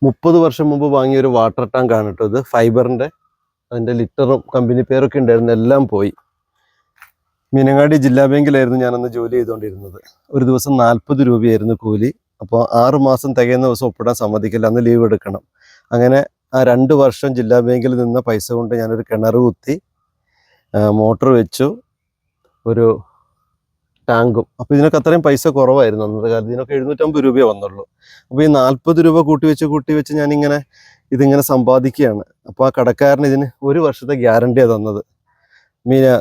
30 വർഷം മുമ്പ് വാങ്ങിയ ഒരു വാട്ടർ ടാങ്ക് ആണ് കേട്ടോ ഇത്. ഫൈബറിൻ്റെ, അതിൻ്റെ ലിറ്ററും കമ്പനി പേരൊക്കെ ഉണ്ടായിരുന്നു, എല്ലാം പോയി. മീനങ്ങാടി ജില്ലാ ബാങ്കിലായിരുന്നു ഞാനന്ന് ജോലി ചെയ്തുകൊണ്ടിരുന്നത്. ഒരു ദിവസം 40 രൂപയായിരുന്നു കൂലി. അപ്പോൾ 6 മാസം തികയുന്ന ദിവസം ഒപ്പിടാൻ സമ്മതിക്കില്ല, അന്ന് ലീവ് എടുക്കണം. അങ്ങനെ ആ 2 വർഷം ജില്ലാ ബാങ്കിൽ നിന്ന പൈസ കൊണ്ട് ഞാനൊരു കിണർ കുത്തി, മോട്ടർ വെച്ചു, ഒരു ടാങ്കും. അപ്പോൾ ഇതിനൊക്കെ അത്രയും പൈസ കുറവായിരുന്നു അന്നത്തെ കാലത്ത്. ഇതിനൊക്കെ 750 രൂപയെ വന്നുള്ളൂ. അപ്പോൾ ഈ 40 രൂപ കൂട്ടി വെച്ച് ഞാനിങ്ങനെ ഇതിങ്ങനെ സമ്പാദിക്കുകയാണ്. അപ്പോൾ ആ കടക്കാരന് ഇതിന് 1 വർഷത്തെ ഗ്യാരണ്ടിയാണ് തന്നത്.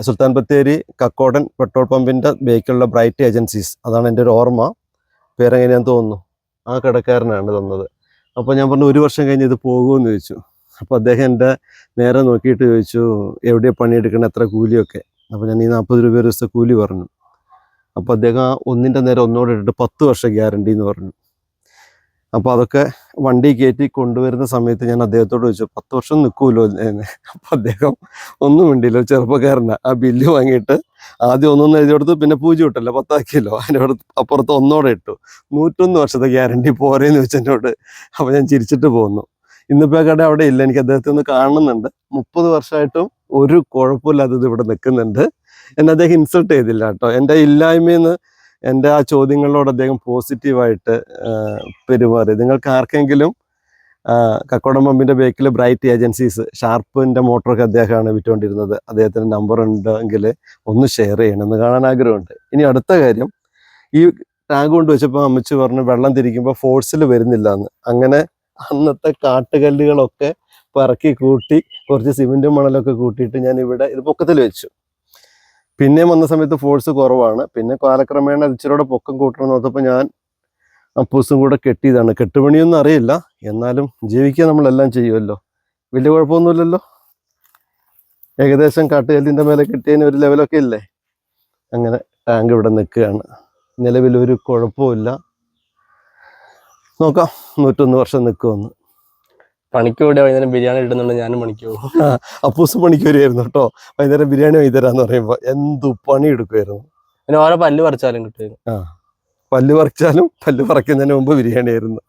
സുൽത്താൻ ബത്തേരി കക്കോടൻ പെട്രോൾ പമ്പിൻ്റെ ബേക്കിലുള്ള ബ്രൈറ്റ് ഏജൻസീസ്, അതാണ് എൻ്റെ ഒരു ഓർമ്മ. പേരെങ്ങനെയാണെന്ന് തോന്നുന്നു. ആ കടക്കാരനാണ് തന്നത്. അപ്പോൾ ഞാൻ പറഞ്ഞു 1 വർഷം കഴിഞ്ഞ് ഇത് പോകുമെന്ന് ചോദിച്ചു. അപ്പോൾ അദ്ദേഹം എൻ്റെ നേരെ നോക്കിയിട്ട് ചോദിച്ചു, എവിടെയാണ് പണിയെടുക്കണം, എത്ര കൂലിയൊക്കെ. അപ്പോൾ ഞാൻ ഈ 40 രൂപ ഒരു ദിവസത്തെ കൂലി പറഞ്ഞു. അപ്പോൾ അദ്ദേഹം ഒന്നിൻ്റെ നേരെ ഒന്നോടെ ഇട്ടിട്ട് 10 വർഷം ഗ്യാരണ്ടി എന്ന് പറഞ്ഞു. അപ്പോൾ അതൊക്കെ വണ്ടി കയറ്റി കൊണ്ടുവരുന്ന സമയത്ത് ഞാൻ അദ്ദേഹത്തോട് ചോദിച്ചു, 10 വർഷം നിൽക്കുമല്ലോ എന്ന്. അപ്പോൾ അദ്ദേഹം ഒന്നും വേണ്ടിയില്ല, ചെറുപ്പക്കാരനാണ്. ആ ബില്ല് വാങ്ങിയിട്ട് ആദ്യം 1 എഴുതി കൊടുത്തു, പിന്നെ 0 ഇട്ടല്ലോ, 10 ആക്കിയല്ലോ. അതിൻ്റെ അപ്പുറത്ത് 1 ഇട്ടു. 101 വർഷത്തെ ഗ്യാരണ്ടി പോരേന്ന് വെച്ചെന്നോട്. അപ്പോൾ ഞാൻ ചിരിച്ചിട്ട് പോന്നു. ഇന്നിപ്പോൾ ആ കട അവിടെ ഇല്ല, എനിക്ക് അദ്ദേഹത്തെ ഒന്ന് കാണുന്നുണ്ട്. 30 വർഷമായിട്ടും ഒരു കുഴപ്പമില്ലാത്തത് ഇവിടെ നിൽക്കുന്നുണ്ട്. എന്നെ അദ്ദേഹം ഇൻസൾട്ട് ചെയ്തില്ല കേട്ടോ. എൻ്റെ ഇല്ലായ്മയെന്ന് എൻ്റെ ആ ചോദ്യങ്ങളോട് അദ്ദേഹം പോസിറ്റീവായിട്ട് പെരുമാറി. നിങ്ങൾക്ക് ആർക്കെങ്കിലും കക്കോടൻ പമ്പിൻ്റെ ബേക്കിൽ ബ്രൈറ്റ് ഏജൻസീസ്, ഷാർപ്പിൻ്റെ മോട്ടറൊക്കെ അദ്ദേഹമാണ് വിറ്റുകൊണ്ടിരുന്നത്, അദ്ദേഹത്തിൻ്റെ നമ്പർ ഉണ്ടെങ്കിൽ ഒന്ന് ഷെയർ ചെയ്യണം, ഒന്ന് കാണാൻ ആഗ്രഹമുണ്ട്. ഇനി അടുത്ത കാര്യം, ഈ ടാങ്ക് കൊണ്ട് വെച്ചപ്പോൾ അമ്മച്ചി പറഞ്ഞു വെള്ളം തിരിക്കുമ്പോൾ ഫോഴ്സിൽ വരുന്നില്ല എന്ന്. അങ്ങനെ അന്നത്തെ കാട്ടുകല്ലുകളൊക്കെ പറക്കി കൂട്ടി കുറച്ച് സിമെൻറ്റും മണലൊക്കെ കൂട്ടിയിട്ട് ഞാൻ ഇവിടെ ഇത് പൊക്കത്തിൽ വെച്ചു. പിന്നെയും വന്ന സമയത്ത് ഫോഴ്സ് കുറവാണ്. പിന്നെ കാലക്രമേണ ഇച്ചിരിയുടെ പൊക്കം കൂട്ടണം നോക്കപ്പോൾ ഞാൻ അപ്പൂസും കൂടെ കെട്ടിയതാണ്. കെട്ടുപണിയൊന്നും അറിയില്ല, എന്നാലും ജീവിക്കാൻ നമ്മളെല്ലാം ചെയ്യുമല്ലോ, വലിയ കുഴപ്പമൊന്നുമില്ലല്ലോ. ഏകദേശം കാട്ടുകല്ലിൻ്റെ മേലെ കെട്ടിയതിന് ഒരു ലെവലൊക്കെ ഇല്ലേ. അങ്ങനെ ടാങ്ക് ഇവിടെ നിൽക്കുകയാണ്. നിലവിൽ ഒരു കുഴപ്പമില്ല. നോക്കാം 101 വർഷം നിൽക്കുമെന്ന്. പണിക്ക് കൂടെ വൈകുന്നേരം ബിരിയാണി ഇടുന്നുണ്ട്, ഞാനും പണിക്ക് പോകും. അപ്പൂസ് പണിക്ക് വരുമായിരുന്നു കേട്ടോ. വൈകുന്നേരം ബിരിയാണി വൈകുന്നേരമെന്ന് പറയുമ്പോൾ എന്തു പണി എടുക്കുമായിരുന്നു. പിന്നെ ഓരോ പല്ല് പറിച്ചാലും കിട്ടുമായിരുന്നു. പല്ല് പറിച്ചാലും പല്ല് പറിക്കുന്നതിന് മുമ്പ് ബിരിയാണി ആയിരുന്നു.